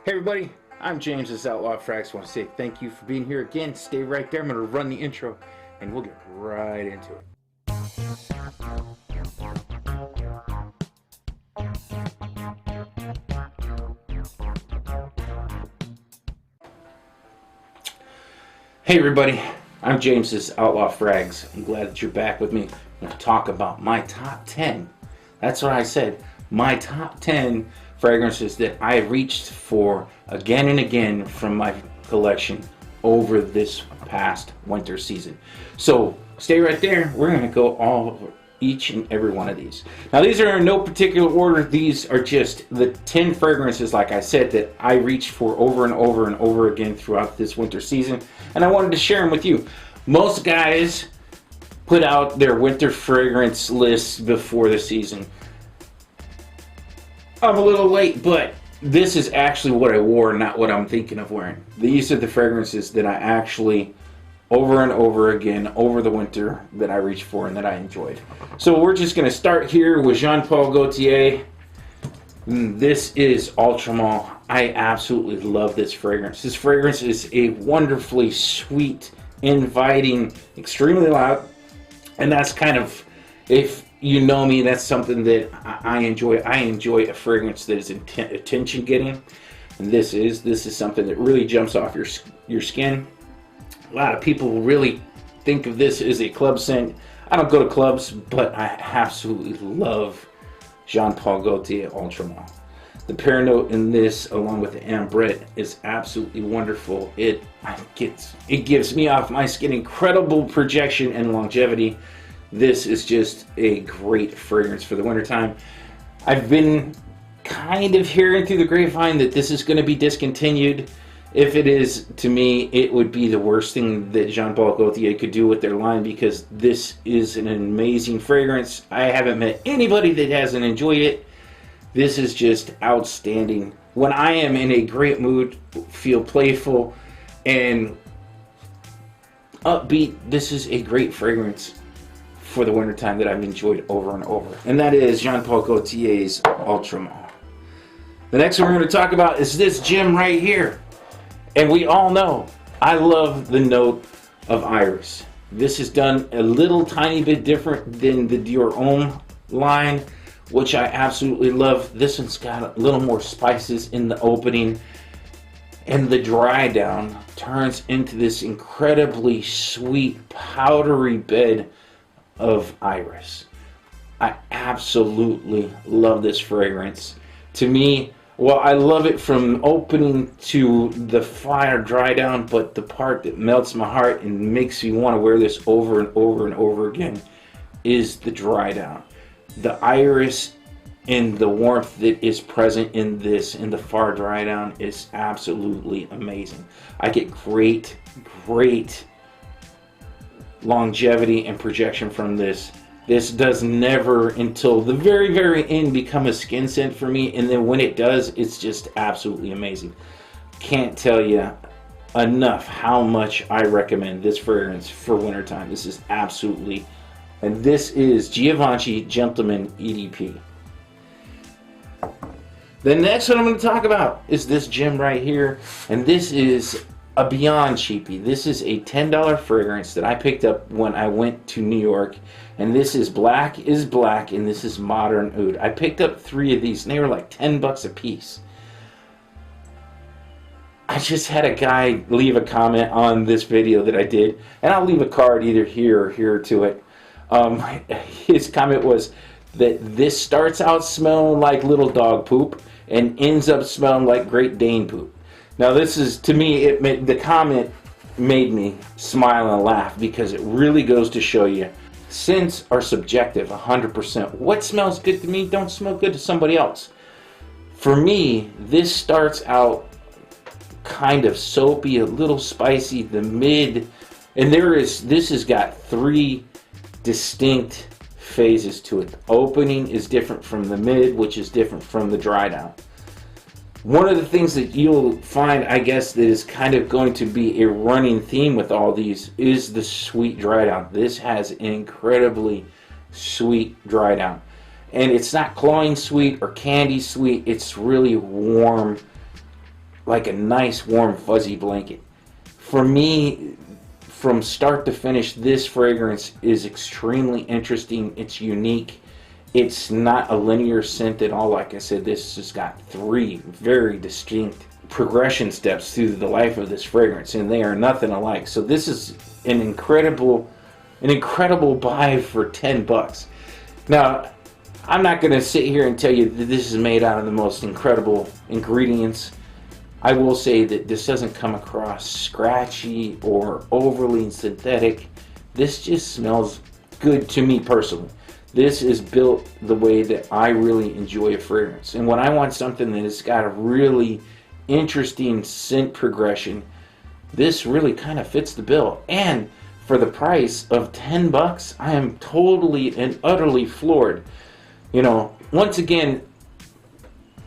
Hey everybody, I'm James, this is Outlaw Frags. I want to say thank you for being here again. Stay right there, I'm going to run the intro and we'll get right into it. Hey everybody, I'm James, this is Outlaw Frags. I'm glad that you're back with me. I'm going to talk about my top 10. That's what I said, my top 10 fragrances that I reached for again and again from my collection over this past winter season. So stay right there. We're going to go all over each and every one of these. Now these are in no particular order. These are just the 10 fragrances, like I said, that I reached for over and over and over again throughout this winter season, and I wanted to share them with you. Most guys put out their winter fragrance lists before the season. I'm a little late, but this is actually what I wore, not what I'm thinking of wearing. These are the fragrances that I actually, over and over again, over the winter, that I reached for and that I enjoyed. So we're just going to start here with Jean Paul Gaultier. This is Ultramall. I absolutely love this fragrance. This fragrance is a wonderfully sweet, inviting, extremely loud, and that's kind of, if you know me, that's something that I enjoy. I enjoy a fragrance that is attention getting, and this is something that really jumps off your skin. A lot of people really think of this as a club scent. I don't go to clubs, but I absolutely love Jean Paul Gaultier Ultramall. The pear note in this, along with the ambrette, is absolutely wonderful. It gives me off my skin incredible projection and longevity. This is just a great fragrance for the wintertime. I've been kind of hearing through the grapevine that this is going to be discontinued. If it is, to me, it would be the worst thing that Jean Paul Gaultier could do with their line, because this is an amazing fragrance. I haven't met anybody that hasn't enjoyed it. This is just outstanding. When I am in a great mood, feel playful and upbeat, this is a great fragrance for the wintertime that I've enjoyed over and over. And that is Jean Paul Gaultier's Ultramall. The next one we're going to talk about is this gem right here. And we all know I love the note of iris. This is done a little tiny bit different than the Dior Homme line, which I absolutely love. This one's got a little more spices in the opening, and the dry down turns into this incredibly sweet, powdery bed of iris. I absolutely love this fragrance. To me, well, I love it from opening to the fire dry down, but the part that melts my heart and makes me want to wear this over and over and over again is the dry down. The iris and the warmth that is present in this, in the far dry down, is absolutely amazing. I get great longevity and projection from this. This does never, until the very end, become a skin scent for me, and then when it does, it's just absolutely amazing. Can't tell you enough how much I recommend this fragrance for wintertime. This is absolutely, and this is Givenchy Gentleman EDP. The next one I'm going to talk about is this gem right here, and this is a Beyond Cheapie. This is a $10 fragrance that I picked up when I went to New York, and this is Black is Black, and this is Modern Oud. I picked up 3 of these, and they were like 10 bucks a piece. I just had a guy leave a comment on this video that I did, and I'll leave a card either here or here to it. His comment was that this starts out smelling like little dog poop and ends up smelling like Great Dane poop. Now this is, to me, the comment made me smile and laugh, because it really goes to show you scents are subjective 100%. What smells good to me don't smell good to somebody else. For me, this starts out kind of soapy, a little spicy, the mid, and this has got 3 distinct phases to it. The opening is different from the mid, which is different from the dry down. One of the things that you'll find, I guess, that is kind of going to be a running theme with all these is the sweet dry down. This has an incredibly sweet dry down. And it's not cloying sweet or candy sweet. It's really warm, like a nice warm fuzzy blanket. For me, from start to finish, this fragrance is extremely interesting. It's unique. It's not a linear scent at all. Like I said, this has got 3 very distinct progression steps through the life of this fragrance, and they are nothing alike. So this is an incredible buy for $10. Now, I'm not going to sit here and tell you that this is made out of the most incredible ingredients. I will say that this doesn't come across scratchy or overly synthetic. This just smells good to me personally. This is built the way that I really enjoy a fragrance. And when I want something that has got a really interesting scent progression, this really kind of fits the bill. And for the price of $10, I am totally and utterly floored. You know, once again,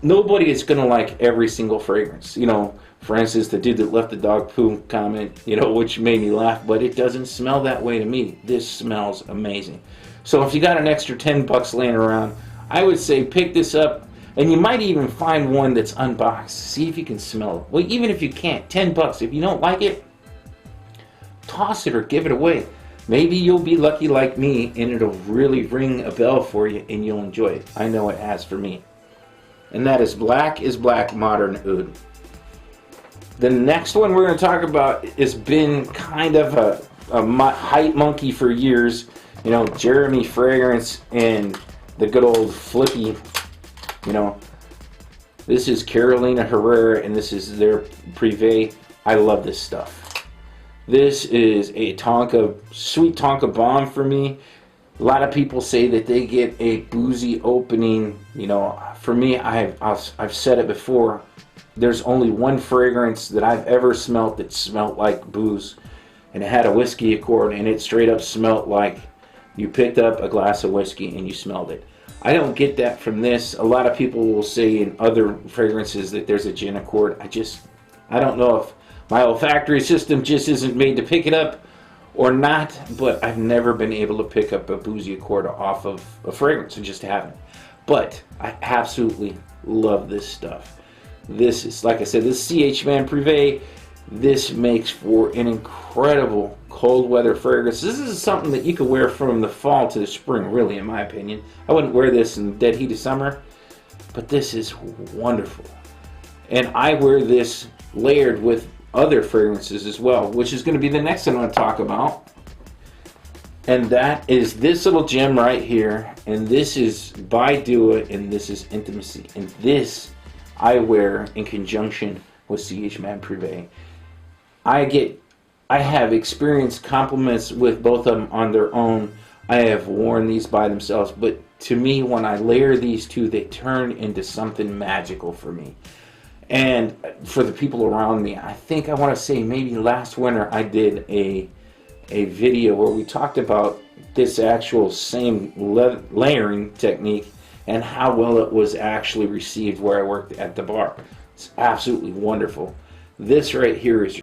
nobody is going to like every single fragrance. You know, for instance, the dude that left the dog poo comment, you know, which made me laugh, but it doesn't smell that way to me. This smells amazing. So if you got an extra $10 laying around, I would say pick this up, and you might even find one that's unboxed. See if you can smell it. Well, even if you can't, $10. If you don't like it, toss it or give it away. Maybe you'll be lucky like me, and it'll really ring a bell for you, and you'll enjoy it. I know it has for me. And that is Black is Black Modern Oud. The next one we're going to talk about has been kind of a hype monkey for years. You know, Jeremy Fragrance and the good old Flippy. You know, this is Guerlain Herod, and this is their Prive. I love this stuff. This is a sweet Tonka bomb for me. A lot of people say that they get a boozy opening. You know, for me, I've said it before. There's only one fragrance that I've ever smelt that smelled like booze, and it had a whiskey accord, and it straight up smelled like you picked up a glass of whiskey and you smelled it. I don't get that from this. A lot of people will say in other fragrances that there's a gin accord. I don't know if my olfactory system just isn't made to pick it up or not, but I've never been able to pick up a boozy accord off of a fragrance. I just haven't. But I absolutely love this stuff. This is, like I said, this CH Man Prive. This makes for an incredible cold weather fragrance. This is something that you could wear from the fall to the spring, really, in my opinion. I wouldn't wear this in the dead heat of summer, but this is wonderful. And I wear this layered with other fragrances as well, which is going to be the next one I'm going to talk about. And that is this little gem right here. And this is by Doit, and this is Intimacy. And this I wear in conjunction with CH Man Prive. I have experienced compliments with both of them on their own. I have worn these by themselves, but to me, when I layer these two, they turn into something magical for me. And for the people around me, I think I want to say maybe last winter I did a video where we talked about this actual same layering technique and how well it was actually received where I worked at the bar. It's absolutely wonderful. This right here is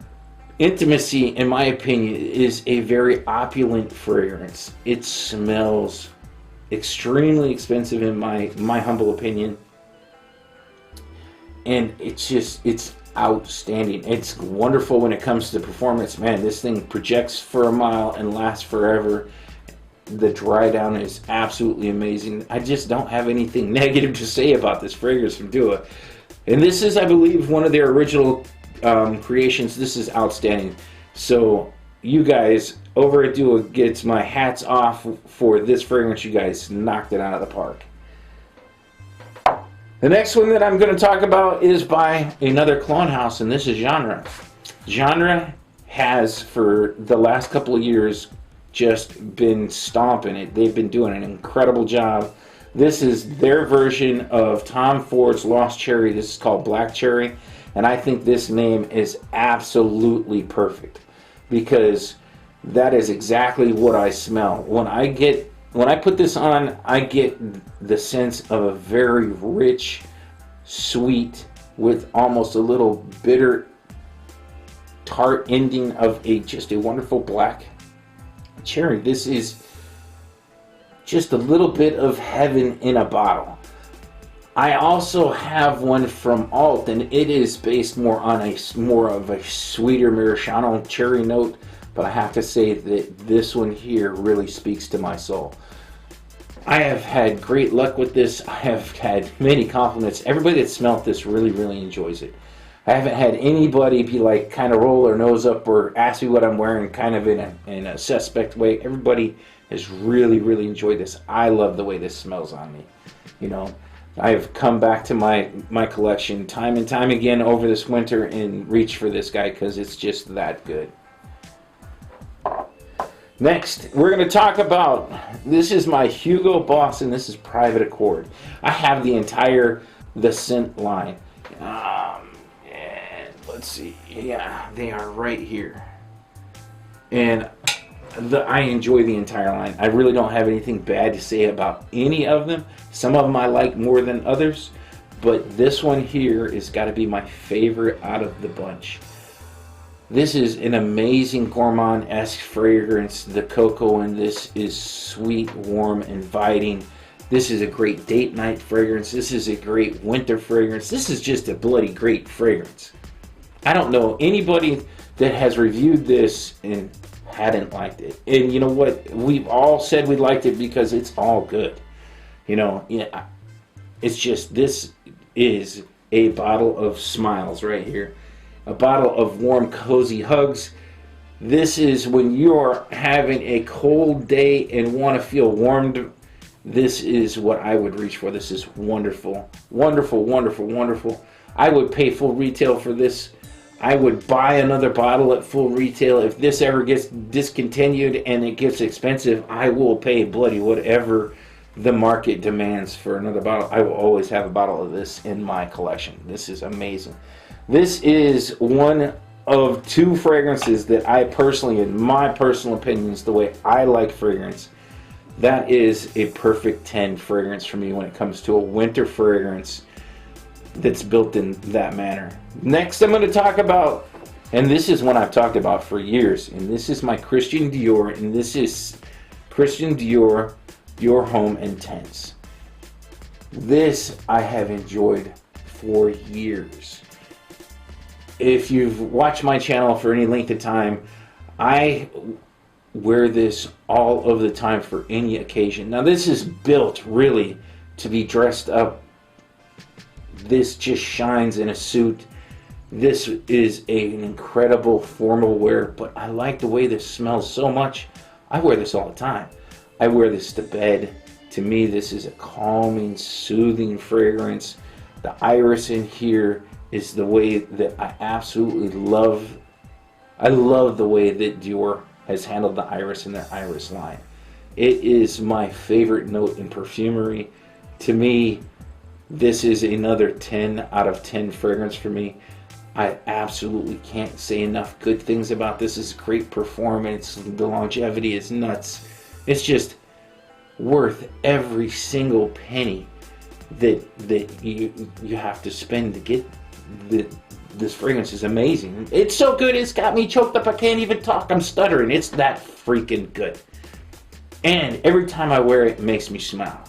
Intimacy, in my opinion, is a very opulent fragrance. It smells extremely expensive in my humble opinion. And it's outstanding. It's wonderful when it comes to performance. Man, this thing projects for a mile and lasts forever. The dry down is absolutely amazing. I just don't have anything negative to say about this fragrance from Doit. And this is, I believe, one of their original creations. This is outstanding. So you guys over at Doit gets my hats off for this fragrance. You guys knocked it out of the park. The next one that I'm going to talk about is by another clone house, and this is Genre. Genre has, for the last couple of years, just been stomping it. They've been doing an incredible job. This is their version of Tom Ford's Lost Cherry. This is called Black Cherry, and I think this name is absolutely perfect because that is exactly what I smell. When I put this on, I get the sense of a very rich, sweet, with almost a little bitter, tart ending of just a wonderful black cherry. This is just a little bit of heaven in a bottle. I also have one from Alt, and it is based more on more of a sweeter Maraschino cherry note, but I have to say that this one here really speaks to my soul. I have had great luck with this. I have had many compliments. Everybody that smelt this really, really enjoys it. I haven't had anybody be like, kind of roll their nose up or ask me what I'm wearing kind of in a suspect way. Everybody has really, really enjoyed this. I love the way this smells on me. You know, I've come back to my collection time and time again over this winter and reached for this guy because it's just that good. Next, we're going to talk about, this is my Hugo Boss, and this is Private Accord. I have the scent line. And let's see, yeah, they are right here. And I enjoy the entire line. I really don't have anything bad to say about any of them. Some of them I like more than others, but this one here has got to be my favorite out of the bunch. This is an amazing gourmand-esque fragrance. The cocoa in this is sweet, warm, inviting. This is a great date night fragrance. This is a great winter fragrance. This is just a bloody great fragrance. I don't know anybody that has reviewed this and hadn't liked it. And you know what? We've all said we liked it because it's all good. You know, yeah, it's just, this is a bottle of smiles right here. A bottle of warm, cozy hugs. This is when you're having a cold day and want to feel warmed. This is what I would reach for. This is wonderful. Wonderful, wonderful, wonderful. I would pay full retail for this. I would buy another bottle at full retail. If this ever gets discontinued and it gets expensive, I will pay bloody whatever the market demands for another bottle. I will always have a bottle of this in my collection. This is amazing. This is one of two fragrances that I personally, in my personal opinions, the way I like fragrance, that is a perfect 10 fragrance for me when it comes to a winter fragrance that's built in that manner. Next I'm going to talk about, and this is one I've talked about for years, and this is my Christian Dior, and this is Christian Dior Your Home Intense. This I have enjoyed for years. If you've watched my channel for any length of time, I wear this all of the time for any occasion. Now this is built really to be dressed up. This just shines in a suit. This is an incredible formal wear, but I like the way this smells so much. I wear this all the time. I wear this to bed. To me, this is a calming, soothing fragrance. The iris in here is the way that I absolutely love. I love the way that Dior has handled the iris in their iris line. It is my favorite note in perfumery. To me, this is another 10 out of 10 fragrance for me. I absolutely can't say enough good things about this. It's great performance. The longevity is nuts. It's just worth every single penny that you have to spend to get this fragrance. Is amazing. It's so good it's got me choked up. I can't even talk. I'm stuttering. It's that freaking good. And every time I wear it, it makes me smile.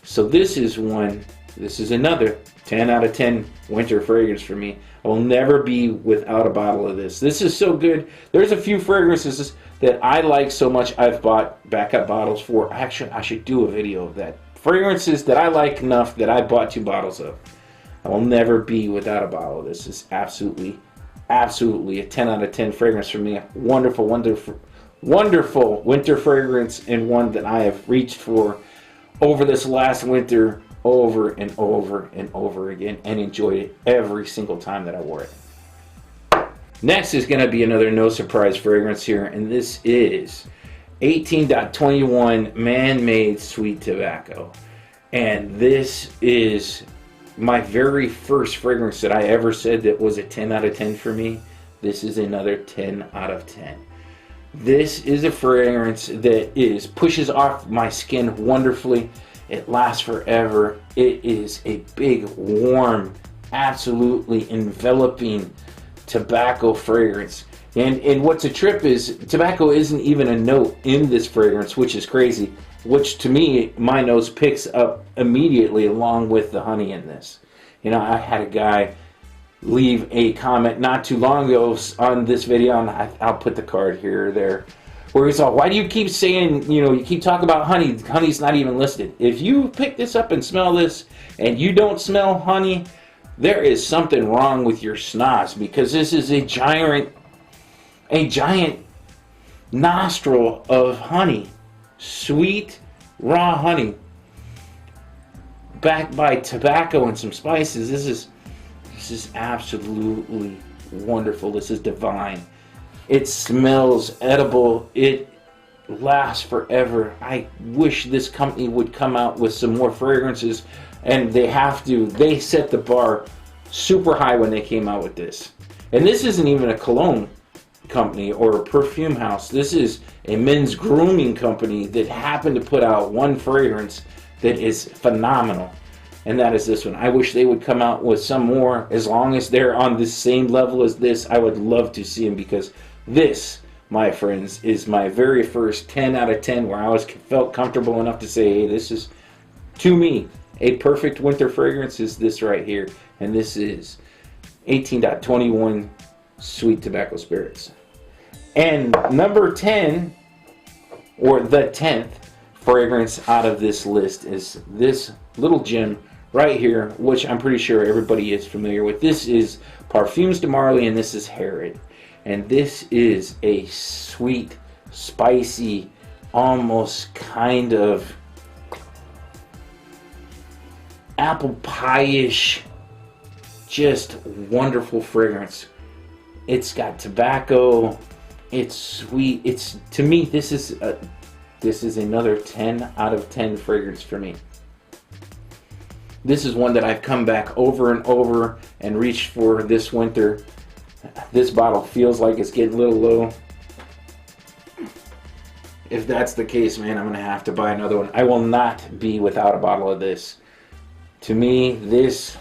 So this is another 10 out of 10 winter fragrance for me. I will never be without a bottle of this. This is so good. There's a few fragrances that I like so much I've bought backup bottles for. Actually, I should do a video of that. Fragrances that I like enough that I bought 2 bottles of. I will never be without a bottle of this. It's absolutely a 10 out of 10 fragrance for me. Wonderful, wonderful, wonderful winter fragrance, and one that I have reached for over this last winter over and over and over again, and enjoyed it every single time that I wore it. Next is going to be another no surprise fragrance here, and this is 18.21 Man-Made Sweet Tobacco. And this is my very first fragrance that I ever said that was a 10 out of 10 for me. This is another 10 out of 10. This is a fragrance that pushes off my skin wonderfully. It lasts forever. It is a big, warm, absolutely enveloping tobacco fragrance. And what's a trip is tobacco isn't even a note in this fragrance, which is crazy. which to me, my nose picks up immediately along with the honey in this. You know, I had a guy leave a comment not too long ago on this video, and I'll put the card here or there, where he's all, why do you keep saying, you know, you keep talking about honey, honey's not even listed. If you pick this up and smell this, and you don't smell honey, there is something wrong with your snoz, because this is a giant nostril of honey. Sweet, raw honey, backed by tobacco and some spices. This is absolutely wonderful. This is divine. It smells edible. It lasts forever. I wish this company would come out with some more fragrances, and they have to. They set the bar super high when they came out with this. And this isn't even a cologne company or a perfume house. This is a men's grooming company that happened to put out one fragrance that is phenomenal, and that is this one. I wish they would come out with some more. As long as they're on the same level as this, I would love to see them, because this, my friends, is my very first 10 out of 10 where I felt comfortable enough to say, hey, this is, to me, a perfect winter fragrance is this right here. And this is 18.21 sweet tobacco spirits. And number 10, or the 10th fragrance out of this list, is this little gem right here, which I'm pretty sure everybody is familiar with. This is Parfums de Marly, and this is Herod. And this is a sweet, spicy, almost kind of apple pie-ish, just wonderful fragrance. It's got tobacco. It's sweet. It's, to me, this is another 10 out of 10 fragrance for me. This is one that I've come back over and over and reached for this winter. This bottle feels like it's getting a little low. If that's the case, man, I'm going to have to buy another one. I will not be without a bottle of this. To me, this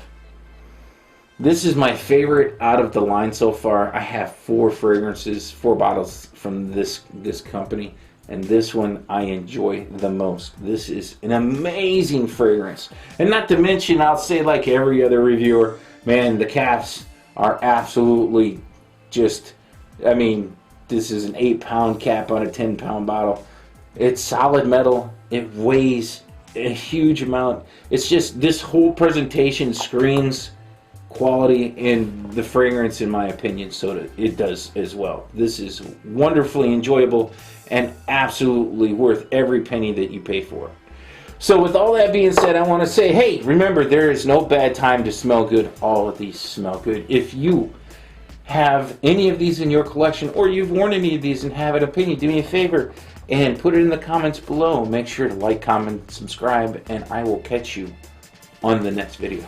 is my favorite out of the line so far. I have 4 fragrances, 4 bottles from this company, and this one I enjoy the most. This is an amazing fragrance. And not to mention, I'll say like every other reviewer, man, the caps are absolutely just, I mean, this is an 8-pound cap on a 10-pound bottle. It's solid metal. It weighs a huge amount. It's just, this whole presentation screams quality, and the fragrance, in my opinion, so it does as well. This is wonderfully enjoyable and absolutely worth every penny that you pay for it. So with all that being said, I want to say, hey, remember, there is no bad time to smell good. All of these smell good. If you have any of these in your collection, or you've worn any of these and have an opinion, do me a favor and put it in the comments below. Make sure to like, comment, subscribe, and I will catch you on the next video.